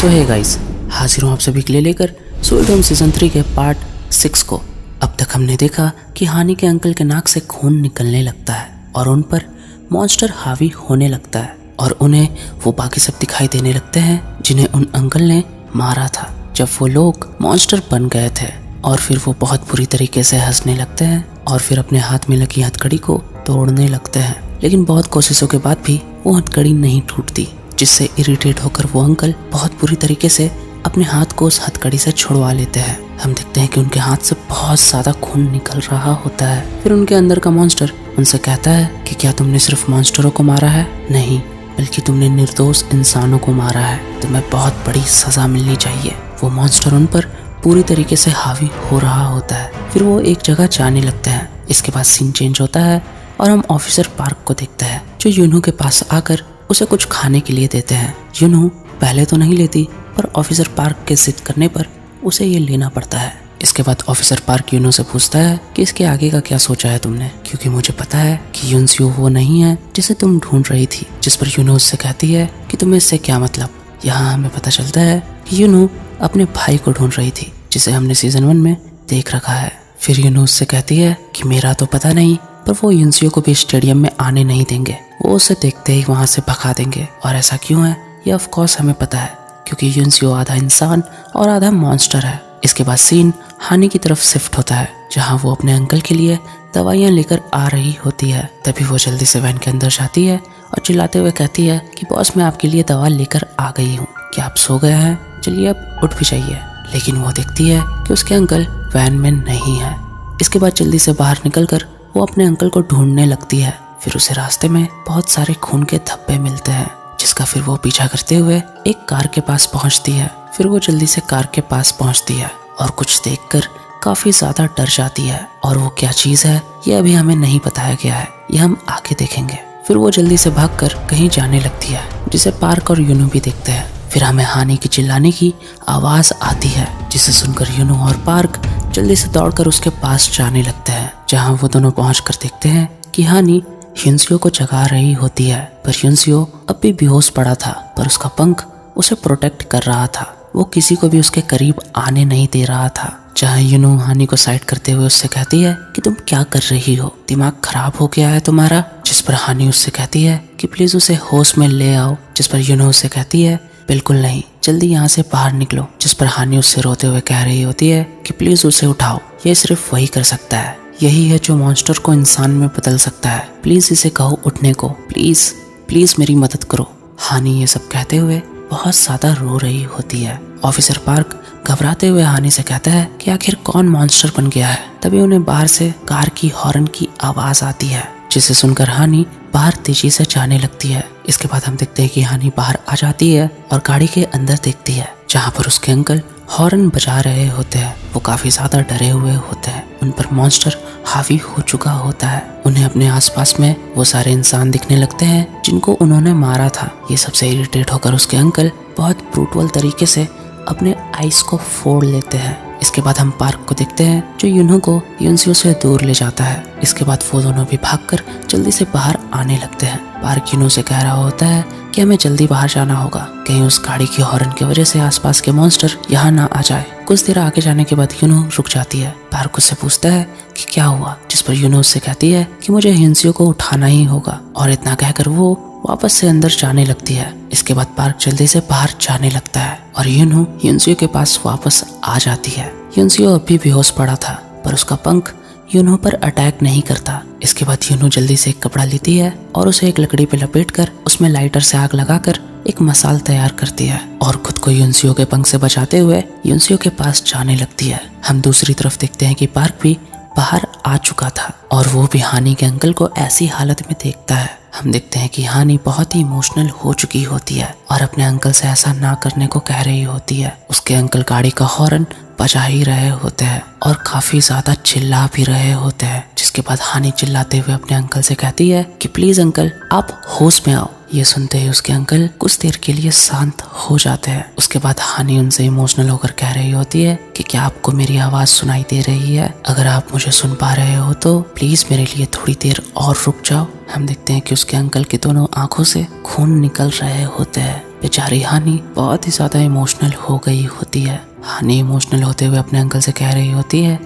सो है गाइस, हाजिर हूँ आप सभी के लिए लेकर स्वीट होम सीजन 3 के पार्ट 6 को। अब तक हमने देखा कि हानि के अंकल के नाक से खून निकलने लगता है और उन पर मॉन्स्टर हावी होने लगता है और उन्हें वो बाकी सब दिखाई देने लगते हैं जिन्हें उन अंकल ने मारा था जब वो लोग मॉन्स्टर बन गए थे। और फिर वो बहुत बुरी तरीके से हंसने लगते हैं और फिर अपने हाथ में लगी हथकड़ी को तोड़ने लगते हैं, लेकिन बहुत कोशिशों के बाद भी वो हथकड़ी नहीं टूटती, जिससे इरिटेट होकर वो अंकल बहुत बुरी तरीके से अपने हाथ को उस हथकड़ी से छुड़वा लेते हैं। हम देखते हैं कि उनके हाथ से बहुत ज़्यादा खून निकल रहा होता है। फिर उनके अंदर का मॉन्स्टर उनसे कहता है कि क्या तुमने सिर्फ मॉन्स्टरों को मारा है? नहीं, बल्कि तुमने निर्दोष इंसानों को मारा है। तुम्हें बहुत बड़ी सज़ा मिलनी चाहिए। वो मॉन्स्टर उन पर पूरी तरीके से हावी हो रहा होता है। फिर वो एक जगह जाने लगते हैं। इसके बाद सीन चेंज होता है और हम ऑफिसर पार्क को देखते हैं जो यूनू के पास आकर उसे कुछ खाने के लिए देते हैं। यूनू पहले तो नहीं लेती, पर ऑफिसर पार्क के जिद करने पर उसे ये लेना पड़ता है। इसके बाद ऑफिसर पार्क यूनू से पूछता है कि इसके आगे का क्या सोचा है तुमने, क्योंकि मुझे पता है कि युनसियो वो नहीं है जिसे तुम ढूंढ रही थी। जिस पर यूनू उससे कहती है कि तुम्हें इससे क्या मतलब। यहाँ हमें पता चलता है कि यूनू अपने भाई को ढूंढ रही थी जिसे हमने सीजन 1 में देख रखा है। फिर यूनू उससे कहती है कि मेरा तो पता नहीं, पर वो युनसियो को भी स्टेडियम में आने नहीं देंगे। वो उसे देखते ही वहाँ से भगा देंगे। और ऐसा क्यों है ये ऑफ कोर्स हमें पता है, क्योंकि युनसियो आधा इंसान और आधा मॉन्स्टर है। इसके बाद सीन हानि की तरफ शिफ्ट होता है जहाँ वो अपने अंकल के लिए दवाइयाँ लेकर आ रही होती है। तभी वो जल्दी से वैन के अंदर जाती है और चिल्लाते हुए कहती है कि बॉस, मैं आपके लिए दवा लेकर आ गई हूँ। क्या आप सो गए हैं? चलिए अब उठ भी जाइए। लेकिन वो देखती है कि उसके अंकल वैन में नहीं है। इसके बाद जल्दी से बाहर निकलकर वो अपने अंकल को ढूंढने लगती है। फिर उसे रास्ते में बहुत सारे खून के धब्बे मिलते हैं, जिसका फिर वो पीछा करते हुए एक कार के पास पहुंचती है। फिर वो जल्दी से कार के पास पहुंचती है और कुछ देखकर काफी ज्यादा डर जाती है। और वो क्या चीज है ये अभी हमें नहीं बताया गया है, ये हम आगे देखेंगे। फिर वो जल्दी से भागकर कहीं जाने लगती है, जिसे पार्क और यूनू भी देखते हैं। फिर हमें हानि की चिल्लाने की आवाज आती है, जिसे सुनकर यूनू और पार्क जल्दी से दौड़कर उसके पास जाने लगते हैं, जहाँ वो दोनों पहुंचकर देखते हैं कि हानि युनसियो को जगा रही होती है। पर युनसियो अब भी बेहोश पड़ा था, पर उसका पंख उसे प्रोटेक्ट कर रहा था। वो किसी को भी उसके करीब आने नहीं दे रहा था। जहाँ यूनू हानि को साइड करते हुए उससे कहती है कि तुम क्या कर रही हो, दिमाग खराब हो गया है तुम्हारा। जिस पर हानि उससे कहती है कि प्लीज उसे होश में ले आओ। जिस पर यूनू उससे कहती है बिल्कुल नहीं, जल्दी यहाँ से बाहर निकलो। जिस पर हानि उससे रोते हुए कह रही होती है कि प्लीज उसे उठाओ, ये सिर्फ वही कर सकता है, यही है जो मॉन्स्टर को इंसान में बदल सकता है। प्लीज इसे कहो उठने को, प्लीज प्लीज मेरी मदद करो। हानि ये सब कहते हुए बहुत ज्यादा रो रही होती है। ऑफिसर पार्क घबराते हुए हानि से कहता है कि आखिर कौन मॉन्स्टर बन गया है। तभी उन्हें बाहर से कार की हॉर्न की आवाज आती है, जिसे सुनकर हानि बाहर तेजी से जाने लगती है। इसके बाद हम देखते हैं कि हानि बाहर आ जाती है और गाड़ी के अंदर देखती है, जहाँ पर उसके अंकल हॉर्न बजा रहे होते हैं। वो काफी ज्यादा डरे हुए होते हैं, उन पर मॉन्स्टर हावी हो चुका होता है। उन्हें अपने आसपास में वो सारे इंसान दिखने लगते हैं जिनको उन्होंने मारा था। ये सबसे इरिटेट होकर उसके अंकल बहुत ब्रूटल तरीके से अपने आइस को फोड़ लेते हैं। इसके बाद हम पार्क को देखते हैं जो यूनू को युनसियो से दूर ले जाता है। इसके बाद वो दोनों भी भागकर जल्दी से बाहर आने लगते हैं। पार्क यूनू से कह रहा होता है कि हमें जल्दी बाहर जाना होगा, कहीं उस गाड़ी की हॉर्न की वजह से आसपास के मॉन्स्टर यहाँ ना आ जाए। कुछ देर आगे जाने के बाद यूनू रुक जाती है। पार्क उससे पूछता है कि क्या हुआ, जिस पर यूनू उससे कहती है कि मुझे युनसियो को उठाना ही होगा। और इतना कहकर वो वापस से अंदर जाने लगती है। इसके बाद पार्क जल्दी से बाहर जाने लगता है और यूनू युनसियो के पास वापस आ जाती है। युनसियो अभी बेहोश पड़ा था, पर उसका पंख यूनू पर अटैक नहीं करता। इसके बाद यूनू जल्दी से एक कपड़ा लेती है और उसे एक लकड़ी पे लपेटकर उसमें लाइटर से आग लगाकर एक मसाल तैयार करती है और खुद को युनसियो के पंख से बचाते हुए युनसियो के पास जाने लगती है। हम दूसरी तरफ देखते हैं कि पार्क भी बाहर आ चुका था और वो भी हानि के अंकल को ऐसी हालत में देखता है। हम देखते हैं कि हानि बहुत ही इमोशनल हो चुकी होती है और अपने अंकल से ऐसा ना करने को कह रही होती है। उसके अंकल गाड़ी का हॉर्न बजा ही रहे होते हैं और काफी ज्यादा चिल्ला भी रहे होते हैं। जिसके बाद हानि चिल्लाते हुए अपने अंकल से कहती है कि प्लीज अंकल आप होश में आओ। ये सुनते ही उसके अंकल कुछ देर के लिए शांत हो जाते हैं। उसके बाद हानि उनसे इमोशनल होकर कह रही होती है कि क्या आपको मेरी आवाज सुनाई दे रही है? अगर आप मुझे सुन पा रहे हो तो प्लीज मेरे लिए थोड़ी देर और रुक जाओ। हम देखते हैं कि उसके अंकल की दोनों आंखों से खून निकल रहे होते हैं बेचारी हानि बहुत ही ज्यादा इमोशनल हो गई होती है। हानि इमोशनल होते हुए अपने अंकल से कह रही होती है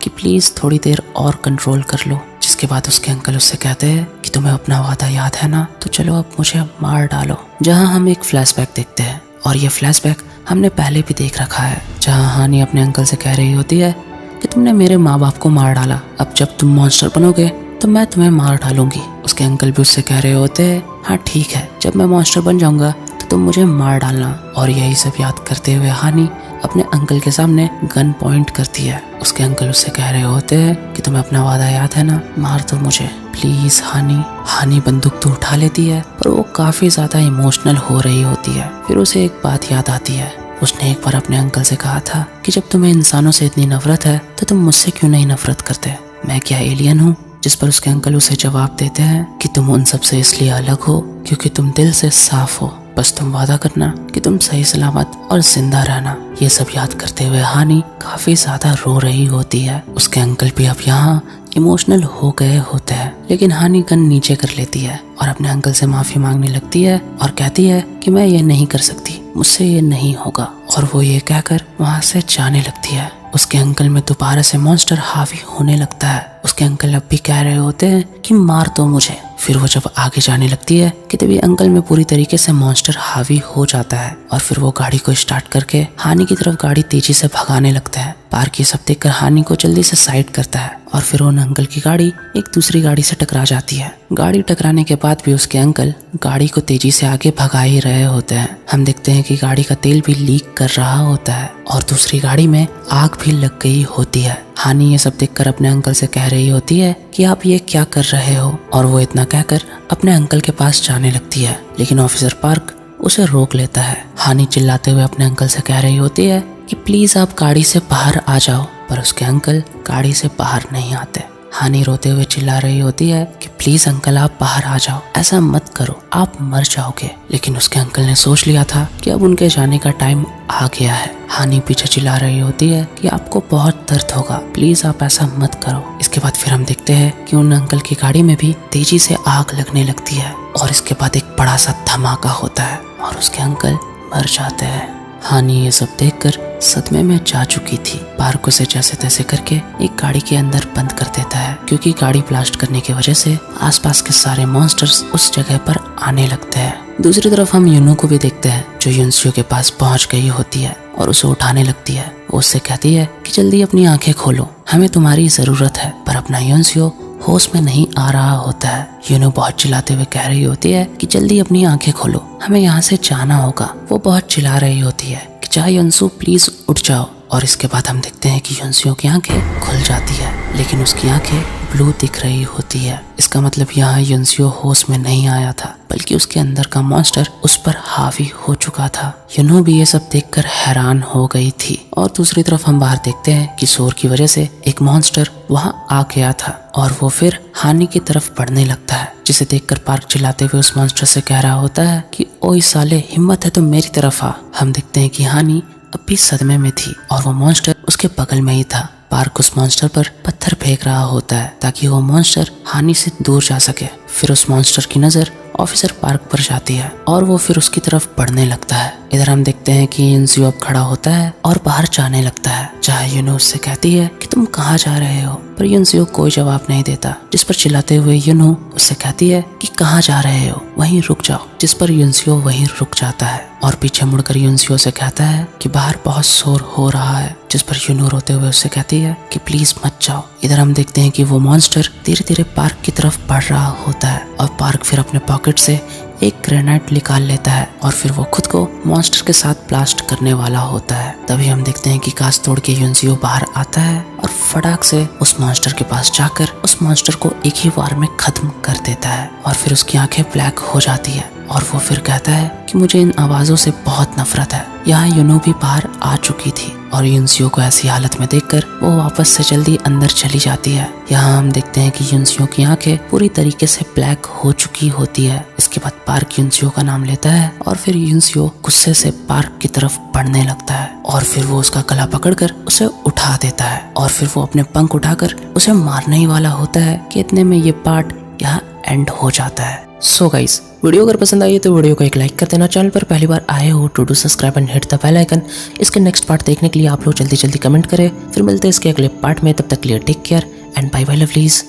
कि प्लीज थोड़ी देर और कंट्रोल कर लो। जिसके बाद उसके अंकल उससे कहते हैं कि तुम्हें अपना वादा याद है ना, तो चलो अब मुझे मार डालो। जहाँ हम एक फ्लैशबैक देखते हैं और ये फ्लैशबैक हमने पहले भी देख रखा है, जहाँ हानि अपने अंकल से कह रही होती है कि तुमने मेरे माँ बाप को मार डाला, अब जब तुम मॉन्स्टर बनोगे तो मैं तुम्हें मार डालूंगी। उसके अंकल भी उससे कह रहे होते हैं हाँ ठीक है, जब मैं मॉन्स्टर बन जाऊंगा तो तुम मुझे मार डालना। और यही सब याद करते हुए हानि अपने अंकल के सामने गन पॉइंट करती है। उसके अंकल उससे कह रहे होते हैं कि तुम्हें अपना वादा याद है ना, मार दो मुझे प्लीज हानि। हानि बंदूक तो उठा लेती है पर वो काफी ज्यादा इमोशनल हो रही होती है। फिर उसे एक बात याद आती है, उसने एक बार अपने अंकल से कहा था कि जब तुम्हें इंसानों से इतनी नफरत है तो तुम मुझसे क्यों नहीं नफरत करते, मैं क्या एलियन हूँ। जिस पर उसके अंकल उसे जवाब देते हैं कि तुम उन सब से इसलिए अलग हो क्योंकि तुम दिल से साफ हो, बस तुम वादा करना कि तुम सही सलामत और जिंदा रहना। ये सब याद करते हुए हानि काफी ज्यादा रो रही होती है। उसके अंकल भी अब यहाँ इमोशनल हो गए होते हैं, लेकिन हानि गन नीचे कर लेती है और अपने अंकल से माफी मांगने लगती है और कहती है कि मैं ये नहीं कर सकती, मुझसे ये नहीं होगा। और वो ये कहकर वहाँ से जाने लगती है। उसके अंकल में दोबारा से मॉन्स्टर हावी होने लगता है। उसके अंकल अब भी कह रहे होते हैं कि मार दो मुझे। फिर वो जब आगे जाने लगती है कि तभी अंकल में पूरी तरीके से मॉन्स्टर हावी हो जाता है और फिर वो गाड़ी को स्टार्ट करके हानि की तरफ गाड़ी तेजी से भगाने लगता है। पार्क ये सब देखकर हानि को जल्दी से साइड करता है और फिर उन अंकल की गाड़ी एक दूसरी गाड़ी से टकरा जाती है। गाड़ी टकराने के बाद भी उसके अंकल गाड़ी को तेजी से आगे भगा ही रहे होते हैं। हम देखते हैं कि गाड़ी का तेल भी लीक कर रहा होता है और दूसरी गाड़ी में आग भी लग गई होती है। हानि ये सब देखकर अपने अंकल से कह रही होती है कि आप ये क्या कर रहे हो, और वो इतना कहकर अपने अंकल के पास जाने लगती है, लेकिन ऑफिसर पार्क उसे रोक लेता है। हानि चिल्लाते हुए अपने अंकल से कह रही होती है कि प्लीज आप गाड़ी से बाहर आ जाओ, पर उसके अंकल गाड़ी से बाहर नहीं आते। हानि रोते हुए चिल्ला रही होती है कि प्लीज अंकल आप बाहर आ जाओ, ऐसा मत करो, आप मर जाओगे। लेकिन उसके अंकल ने सोच लिया था कि अब उनके जाने का टाइम आ गया है। हानि पीछे चिल्ला रही होती है कि आपको बहुत दर्द होगा, प्लीज आप ऐसा मत करो। इसके बाद फिर हम देखते हैं कि उन अंकल की गाड़ी में भी तेजी से आग लगने लगती है और इसके बाद एक बड़ा सा धमाका होता है और उसके अंकल मर जाते हैं। हानि ये सब देखकर सदमे में जा चुकी थी। पार्क उसे जैसे तैसे करके एक गाड़ी के अंदर बंद कर देता है, क्योंकि गाड़ी ब्लास्ट करने की वजह से आसपास के सारे मॉन्स्टर्स उस जगह पर आने लगते हैं। दूसरी तरफ हम यूनो को भी देखते हैं, जो युनसियो के पास पहुंच गई होती है और उसे उठाने लगती है। वो उससे कहती है कि जल्दी अपनी आंखें खोलो, हमें तुम्हारी जरूरत है। पर अपना युनसियो होश में नहीं आ रहा होता है। यूनो बहुत चिल्लाते हुए कह रही होती है कि जल्दी अपनी आंखें खोलो, हमें यहाँ से जाना होगा। वो बहुत चिल्ला रही होती है कि चाहे युनसु प्लीज उठ जाओ। और इसके बाद हम देखते हैं कि युनसियो की आंखें खुल जाती है, लेकिन उसकी आंखें ब्लू दिख रही होती है। इसका मतलब यहाँ युनसियो होश में नहीं आया था, बल्कि उसके अंदर का मॉन्स्टर उस पर हावी हो चुका था। यूनो भी ये सब देखकर हैरान हो गई थी। और दूसरी तरफ हम बाहर देखते हैं कि शोर की वजह से एक मॉन्स्टर वहाँ आ गया था और वो फिर हानि की तरफ बढ़ने लगता है, जिसे देखकर पार्क चिल्लाते हुए उस मॉन्स्टर से कह रहा होता है कि ओए साले, हिम्मत है तो मेरी तरफ आ। हम देखते हैं कि हानि अब भी सदमे में थी और वो मॉन्स्टर उसके बगल में ही था। पार्क उस मॉन्स्टर पर पत्थर फेंक रहा होता है ताकि वो मॉन्स्टर हानि से दूर जा सके। फिर उस मॉन्स्टर की नजर ऑफिसर पार्क पर जाती है और वो फिर उसकी तरफ बढ़ने लगता है। इधर हम देखते हैं कि युनसियो अब खड़ा होता है और बाहर जाने लगता है, जहाँ यूनो उससे कहती है कि तुम कहाँ जा रहे हो, पर युनसियो कोई जवाब नहीं देता। जिस पर चिल्लाते हुए यूनो उससे कहती है कि कहाँ जा रहे हो, वहीं रुक जाओ। जिस पर युनसियो वहीं रुक जाता है और पीछे मुड़कर युनसियो से कहता है कि बाहर बहुत शोर हो रहा है। जिस पर यूनो रोते हुए उससे कहती है कि प्लीज मत जाओ। इधर हम देखते हैं कि वो मॉन्स्टर धीरे धीरे पार्क की तरफ बढ़ रहा होता है और पार्क फिर अपने पॉकेट से एक ग्रेनेड निकाल लेता है और फिर वो खुद को मॉन्स्टर के साथ ब्लास्ट करने वाला होता है। तभी हम देखते हैं कि कांच तोड़ के युनसियो बाहर आता है और फटाक से उस मॉन्स्टर के पास जाकर उस मॉन्स्टर को एक ही बार में खत्म कर देता है और फिर उसकी आंखें ब्लैक हो जाती है और वो फिर कहता है कि मुझे इन आवाजों से बहुत नफरत है। यहाँ यूनो भी बाहर आ चुकी थी और युनसियो को ऐसी हालत में देखकर वो वापस से जल्दी अंदर चली जाती है। यहाँ हम देखते हैं कि युनसियो की आंखें पूरी तरीके से ब्लैक हो चुकी होती है। इसके बाद पार्क युनसियो का नाम लेता है और फिर युनसियो गुस्से से पार्क की तरफ बढ़ने लगता है और फिर वो उसका गला पकड़कर उसे उठा देता है और फिर वो अपने पंख उठाकर उसे मारने ही वाला होता है कि इतने में ये पार्ट यहाँ एंड हो जाता है। सो गाइस, वीडियो अगर पसंद आई है तो वीडियो को एक लाइक कर देना। चैनल पर पहली बार आए हो to do subscribe and hit the bell icon. इसके नेक्स्ट पार्ट देखने के लिए आप लोग जल्दी जल्दी कमेंट करें। फिर मिलते हैं इसके अगले पार्ट में, तब तक के लिए take care and bye bye lovelies.